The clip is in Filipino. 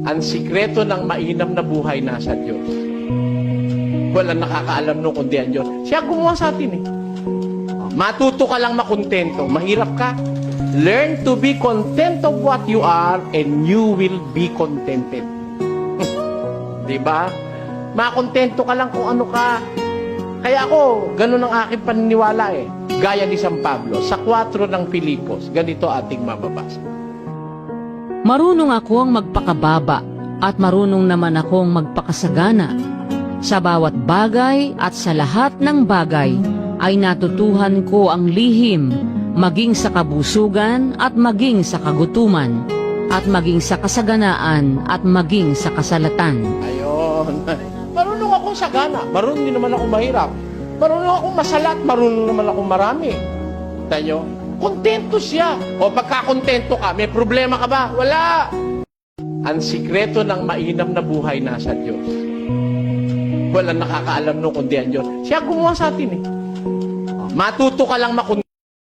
Ang sikreto ng mainam na buhay nasa Diyos. Walang nakakaalam nung kundi ang Diyos. Siya gumawa sa atin eh. Matuto ka lang makontento. Mahirap ka. Learn to be content of what you are and you will be contented. Diba? Makontento ka lang kung ano ka. Kaya ako, ganun ang aking paniniwala eh. Gaya ni San Pablo, sa 4 ng Filipos, ganito ating mababasa. Marunong akong magpakababa at marunong naman akong magpakasagana. Sa bawat bagay at sa lahat ng bagay ay natutuhan ko ang lihim, maging sa kabusugan at maging sa kagutuman, at maging sa kasaganaan at maging sa kasalatan. Ayun. Marunong akong sagana, marunong din naman akong mahirap. Marunong akong masalat, marunong naman akong marami. Tayo, kontento siya. O pagka-kontento ka, may problema ka ba? Wala. Ang sikreto ng mainam na buhay nasa Diyos. Walang nakakaalam nung kundi ang Diyos. Siya gumawa sa atin eh. Matuto ka lang makontento.